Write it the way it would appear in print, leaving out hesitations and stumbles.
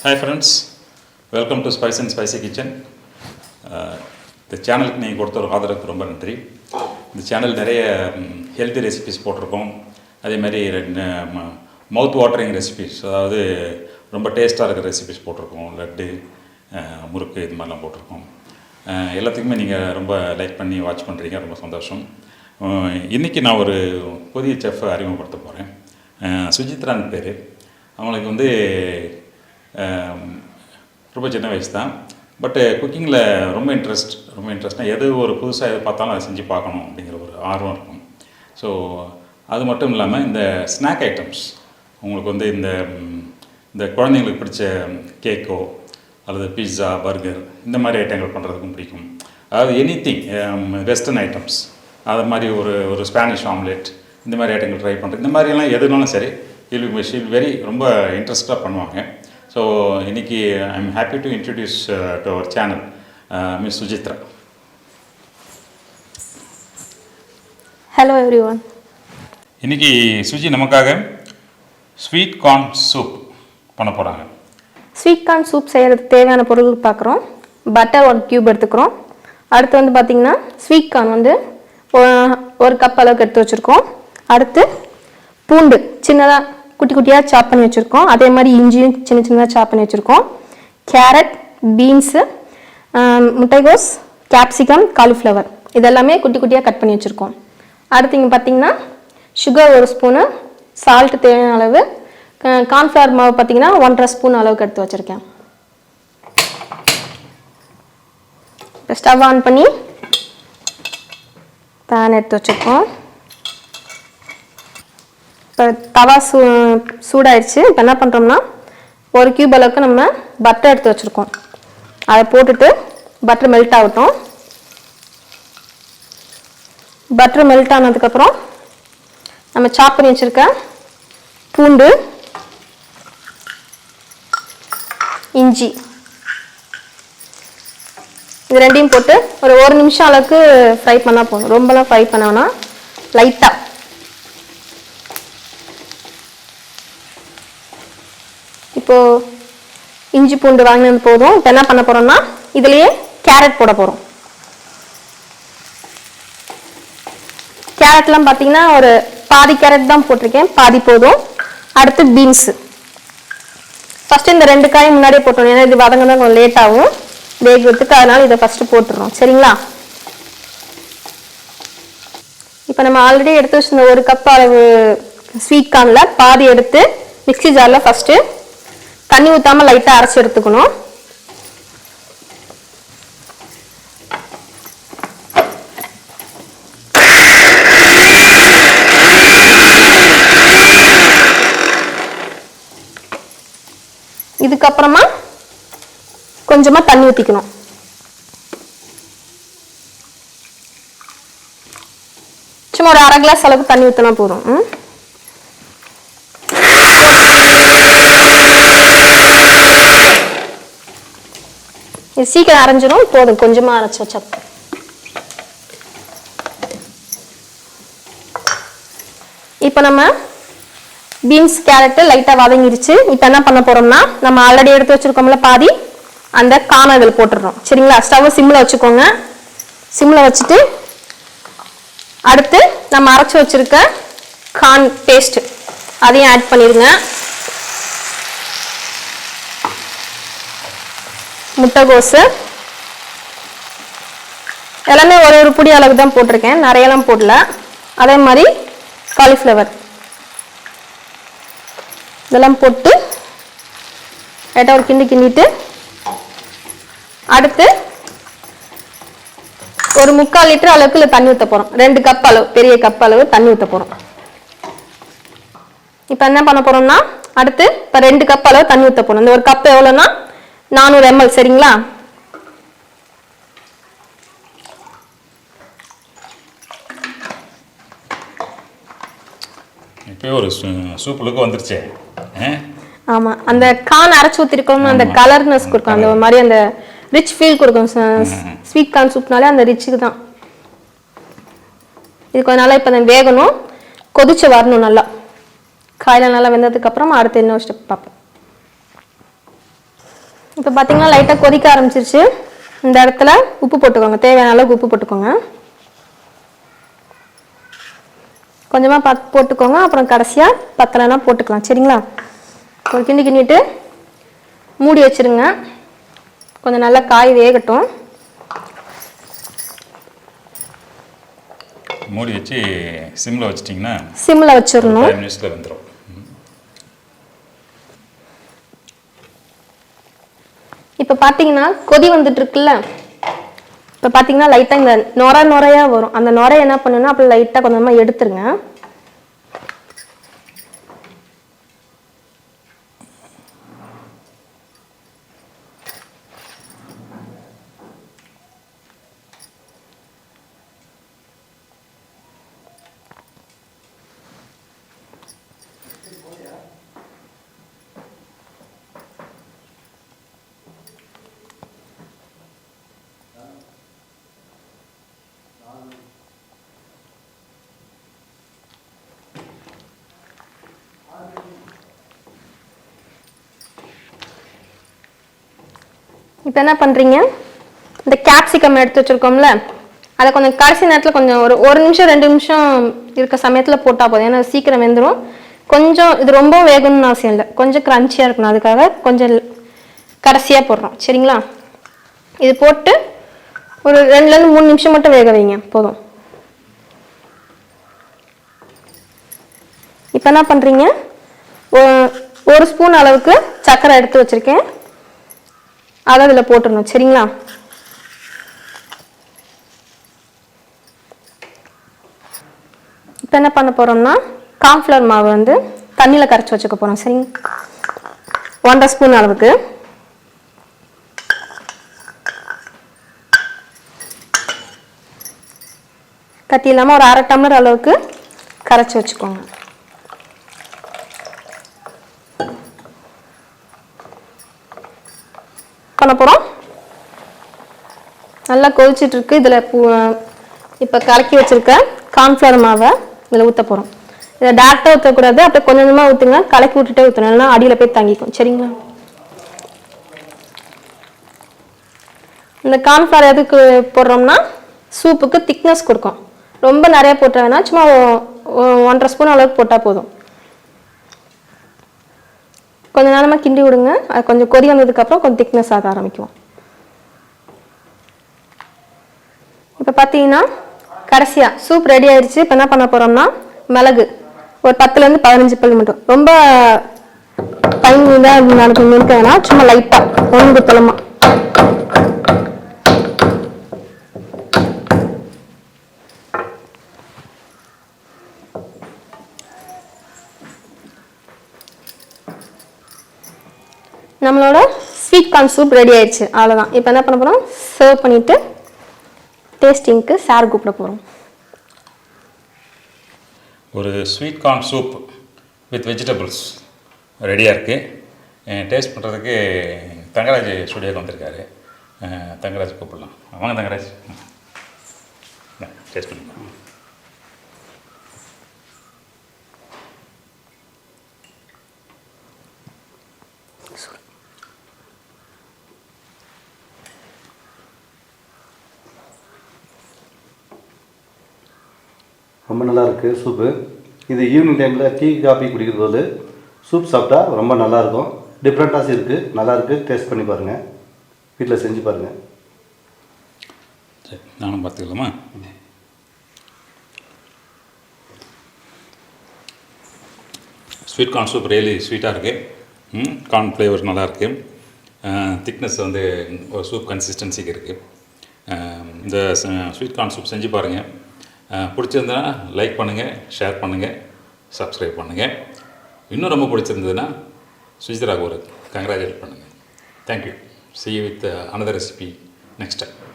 Hi friends, welcome to Spice and Spicy Kitchen. இந்த சேனலுக்கு நீங்கள் கொடுத்த ஒரு ஆதரவுக்கு ரொம்ப நன்றி. இந்த சேனல் நிறைய ஹெல்த்தி ரெசிபிஸ் போட்டிருக்கோம். அதே மாதிரி மவுத் வாட்டரிங் ரெசிபிஸ், அதாவது ரொம்ப டேஸ்ட்டாக இருக்கிற ரெசிபிஸ் போட்டிருக்கோம். லட்டு, முறுக்கு இது மாதிரிலாம் போட்டிருக்கோம். எல்லாத்துக்குமே நீங்கள் ரொம்ப லைக் பண்ணி வாட்ச் பண்ணுறீங்க, ரொம்ப சந்தோஷம். இன்றைக்கி நான் ஒரு புதிய செஃப்பை அறிமுகப்படுத்த போகிறேன். சுஜித்ரான்னு பேர். அவங்களுக்கு வந்து ரொம்ப சின்ன வயசு தான். பட்டு குக்கிங்கில் ரொம்ப இன்ட்ரெஸ்ட்னா எது ஒரு புதுசாக எது பார்த்தாலும் அதை செஞ்சு பார்க்கணும் அப்படிங்கிற ஒரு ஆர்வம் இருக்கும். ஸோ அது மட்டும் இல்லாமல் இந்த ஸ்நாக் ஐட்டம்ஸ், உங்களுக்கு வந்து இந்த குழந்தைங்களுக்கு பிடிச்ச கேக்கோ அல்லது பீட்ஸா, பர்கர் இந்த மாதிரி ஐட்டங்கள் பண்ணுறதுக்கும் பிடிக்கும். அதாவது எனிதிங் வெஸ்டர்ன் ஐட்டம்ஸ், அது மாதிரி ஒரு ஸ்பானிஷ் ஆம்லெட் இந்த மாதிரி ஐட்டங்கள் ட்ரை பண்ணுறது, இந்த மாதிரியெல்லாம் எதுனாலும் சரி ஷீல் வெரி ரொம்ப இன்ட்ரெஸ்டாக பண்ணுவாங்க. ஸோ இன்றைக்கி I am happy to introduce to our channel miss Sujithra. Hello everyone. இன்றைக்கி சுஜி நமக்காக ஸ்வீட் கார்ன் சூப் பண்ண போகிறாங்க. ஸ்வீட் கார்ன் சூப் செய்கிறதுக்கு தேவையான பொருள் பார்க்குறோம். பட்டர் 1 கியூப் எடுத்துக்கிறோம். அடுத்து வந்து பார்த்திங்கன்னா ஸ்வீட் கார்ன் வந்து 1 கப் அளவுக்கு எடுத்து வச்சுருக்கோம். அடுத்து பூண்டு சின்னதாக குட்டி குட்டியாக சாப் பண்ணி வச்சுருக்கோம். அதே மாதிரி இஞ்சியும் சின்ன சின்னதாக சாப் பண்ணி வச்சுருக்கோம். கேரட், பீன்ஸு, முட்டைகோஸ், கேப்சிகம், காலிஃப்ளவர் இதெல்லாமே குட்டி குட்டியாக கட் பண்ணி வச்சுருக்கோம். அடுத்து இங்கே பார்த்திங்கன்னா சுகர் 1 ஸ்பூனு, சால்ட்டு தேவையான அளவு, கார்ன்ஃப்ளவர் மாவு பார்த்திங்கன்னா 1.5 ஸ்பூன் அளவுக்கு எடுத்து வச்சுருக்கேன். இப்போ ஸ்டவ் ஆன் பண்ணி பேன் எடுத்து வச்சுருக்கோம். இப்போ தவா சூடாயிடுச்சு. இப்போ என்ன பண்ணுறோம்னா 1 கியூப் அளவுக்கு நம்ம பட்டர் எடுத்து வச்சுருக்கோம். அதை போட்டுட்டு பட்டர் மெல்ட் ஆகட்டும். பட்டர் மெல்ட் ஆனதுக்கப்புறம் நம்ம சாப் பண்ணி வச்சுருக்க பூண்டு, இஞ்சி இது ரெண்டையும் போட்டு ஒரு 1 நிமிஷம் அளவுக்கு ஃப்ரை பண்ணால் போதும். ரொம்பலாம் ஃப்ரை பண்ணோன்னா லைட்டாக. இப்போது இஞ்சி பூண்டு வாங்கினது போதும். இப்போ என்ன பண்ண போகிறோம்னா இதுலேயே கேரட் போட போகிறோம். கேரட்லாம் பார்த்தீங்கன்னா ஒரு பாதி கேரட் தான் போட்டிருக்கேன், பாதி போதும். அடுத்து பீன்ஸு ஃபஸ்ட்டு இந்த 2 காயும் முன்னாடியே போட்டோம். ஏன்னா இது வதங்க தான் கொஞ்சம் லேட் ஆகும் வேகிறதுக்கு, அதனால இதை ஃபஸ்ட்டு போட்டுடுறோம். சரிங்களா? இப்போ நம்ம ஆல்ரெடி எடுத்து வச்சிருந்த 1 கப் அளவு ஸ்வீட் கார்னில் பாதி எடுத்து மிக்ஸி ஜாரில் ஃபஸ்ட்டு தண்ணி ஊற்றாமல் லைட்டாக அரைச்சி எடுத்துக்கணும். இதுக்கப்புறமா கொஞ்சமாக தண்ணி ஊற்றிக்கணும். சும்மா ஒரு 1/2 கிளாஸ் அளவுக்கு தண்ணி ஊற்றினா போதும். இது சீக்கிரம் அரைஞ்சிடும். போதும், கொஞ்சமாக அரைச்சி வச்சா. இப்போ நம்ம பீன்ஸ், கேரட்டு லைட்டாக வதங்கிடுச்சு. இப்போ என்ன பண்ண போகிறோம்னா நம்ம ஆல்ரெடி எடுத்து வச்சுருக்கோம்ல பாதி, அந்த கார்ன் இதில் போட்டுடுறோம். சரிங்களா? ஸ்டவ் சிம்மில் வச்சுக்கோங்க. சிம்மில் வச்சுட்டு அடுத்து நம்ம அரைச்சி வச்சுருக்க கார்ன் பேஸ்ட்டு அதையும் ஆட் பண்ணிடுங்க. முட்டைகோஸு எல்லாமே ஒரு புடி அளவுக்கு தான் போட்டிருக்கேன், நிறையெல்லாம் போடல. அதே மாதிரி காலிஃப்ளவர் இதெல்லாம் போட்டு லைட்டாக ஒரு கிண்டிட்டு அடுத்து ஒரு 3/4 லிட்டர் அளவுக்கு தண்ணி ஊற்ற போகிறோம். 2 கப் அளவு, பெரிய கப் அளவு தண்ணி ஊற்ற போகிறோம். இப்போ என்ன பண்ண போகிறோம்னா அடுத்து இப்போ 2 கப் அளவு தண்ணி ஊற்ற போகிறோம். இந்த 1 கப் எவ்வளோன்னா 400 ml. சரிங்களா? இப்போ ஒரு சூப்புக்கு வந்துருச்சு. ஆமாம், அந்த கார்ன் அரைச்சி ஊற்றிருக்கோம், அந்த கலர்னஸ் கொடுக்கும், அந்த மாதிரி அந்த ரிச் ஃபீல் கொடுக்கும். ஸ்வீட் கார்ன் சூப்னாலே அந்த ரிச்சுக்கு தான். இது கொஞ்சம் நல்லா இப்போ வேகணும், கொதிச்சு வரணும். நல்லா காயில் நல்லா வெந்ததுக்கப்புறம் அடுத்து இன்னொரு ஸ்டெப் பார்ப்போம். இப்போ பார்த்தீங்கன்னா லைட்டாக கொதிக்க ஆரம்பிச்சிருச்சு. இந்த இடத்துல உப்பு போட்டுக்கோங்க, தேவையான அளவுக்கு உப்பு போட்டுக்கோங்க. கொஞ்சமாக போட்டுக்கோங்க, அப்புறம் கடைசியாக பத்தலைன்னா போட்டுக்கலாம். சரிங்களா? ஒரு கிண்டி கிண்டிட்டு மூடி வச்சுருங்க. கொஞ்சம் நல்லா காய் வேகட்டும். மூடி வச்சு சிம்மில் வச்சிட்டிங்கன்னா சிம்மில் வச்சிடணும். 5 நிமிஷத்தில் வந்துடும். இப்போ பார்த்தீங்கன்னா கொதி வந்துட்டு இருக்குல்ல, இப்போ பார்த்தீங்கன்னா லைட்டாக இந்த நுரையாக வரும். அந்த நுரை என்ன பண்ணுன்னா அப்போ லைட்டாக கொஞ்சமாக எடுத்துருங்க. இப்போ என்ன பண்ணுறீங்க, இந்த கேப்சிகம் எடுத்து வச்சுருக்கோம்ல, அதை கொஞ்சம் கடைசி நேரத்தில் கொஞ்சம் ஒரு நிமிஷம் 2 நிமிஷம் இருக்க சமயத்தில் போட்டால் போதும். ஏன்னா சீக்கிரம் வெந்துடும். கொஞ்சம் இது ரொம்ப வேகணும்னு அவசியம் இல்லை, கொஞ்சம் க்ரன்ச்சியாக இருக்கணும். அதுக்காக கொஞ்சம் கடைசியாக போடுறோம். சரிங்களா? இது போட்டு ஒரு 2லேருந்து 3 நிமிஷம் மட்டும் வேக வைங்க, போதும். இப்போ என்ன பண்ணுறீங்க, 1 ஸ்பூன் அளவுக்கு சர்க்கரை எடுத்து வச்சுருக்கேன், அதை அதில் போட்டுடணும். சரிங்களா? இப்போ என்ன பண்ண போகிறோம்னா கார்ன்ஃப்ளவர் மாவு வந்து தண்ணியில் கரைச்சி வச்சுக்க போகிறோம். சரிங்க? 1.5 ஸ்பூன் அளவுக்கு. கட்டி இல்லாமல் ஒரு 1/2 டம்ளர் அளவுக்கு கரைச்சி வச்சுக்கோங்க. பண்ண போகிறோம். நல்லா கொதிச்சுட்டு இருக்கு. இதில் இப்போ கலக்கி வச்சுருக்க கார்ன்ஃப்ளவர் மாவை இதில் ஊற்ற போகிறோம். இதை டேரெக்டாக ஊற்றக்கூடாது, அப்படியே கொஞ்சம் கொஞ்சமாக ஊற்றுங்க. கலக்கி விட்டுட்டே ஊற்றணும், இல்லைன்னா அடியில் போய் தங்கிக்கும். சரிங்களா? இந்த கார்ன்ஃப்ளவர் எதுக்கு போடுறோம்னா சூப்புக்கு திக்னஸ் கொடுக்கும். ரொம்ப நிறைய போட்ட வேணாம், சும்மா 1.5 ஸ்பூன் அளவுக்கு போட்டால் போதும். கொஞ்சம் நேரமாக கிண்டி விடுங்க. அது கொஞ்சம் கொதி வந்ததுக்கப்புறம் கொஞ்சம் திக்னஸ் ஆக ஆரம்பிக்கும். இப்போ பார்த்தீங்கன்னா கடைசியாக சூப் ரெடி ஆயிடுச்சு. இப்போ என்ன பண்ண போகிறோம்னா மிளகு ஒரு 10லேருந்து 15 பல் மட்டும், ரொம்ப இதாக இருந்தாலும் நிற்க வேணாம், சும்மா லைட்டாக 1 குத்தலமா. நம்மளோட ஸ்வீட் கார்ன் சூப் ரெடி ஆயிடுச்சு. அவ்வளோதான். இப்போ என்ன பண்ண போகிறோம், சர்வ் பண்ணிவிட்டு டேஸ்டிங்க்கு சார் கூப்பிட போகிறோம். ஒரு sweet corn soup with vegetables ரெடியாக இருக்குது. டேஸ்ட் பண்ணுறதுக்கு தங்கராஜ் ஸ்டுடியோக்கு வந்திருக்காரு. தங்கராஜ் கூப்பிடலாம். வாங்க தங்கராஜ், டேஸ்ட் பண்ணிக்கலாம். ரொம்ப நல்லா இருக்குது சூப்பு. இது ஈவினிங் டைமில் டீ காஃபி குடிக்கிறது சூப் சாப்பிட்டா ரொம்ப நல்லாயிருக்கும். டிஃப்ரெண்ட்டாக இருக்குது, நல்லாயிருக்கு. டேஸ்ட் பண்ணி பாருங்கள், வீட்டில் செஞ்சு பாருங்கள். சரி, நானும் பார்த்துக்கலாமா? ஸ்வீட் கார்ன் சூப் ரியலி ஸ்வீட்டாக இருக்குது. கார்ன் ஃப்ளேவர் நல்லாயிருக்கு. திக்னஸ் வந்து ஒரு சூப் கன்சிஸ்டன்சிக்கு இருக்குது. இந்த ஸ்வீட் கார்ன் சூப் செஞ்சு பாருங்கள். பிடிச்சிருந்தா லைக் பண்ணுங்கள், ஷேர் பண்ணுங்கள், சப்ஸ்கிரைப் பண்ணுங்கள். இன்னும் ரொம்ப பிடிச்சிருந்ததுன்னா சுஜித்ராவுக்கு ஒரு கங்க்ராச்சுலேட் பண்ணுங்கள். Thank you. See you with another recipe next time.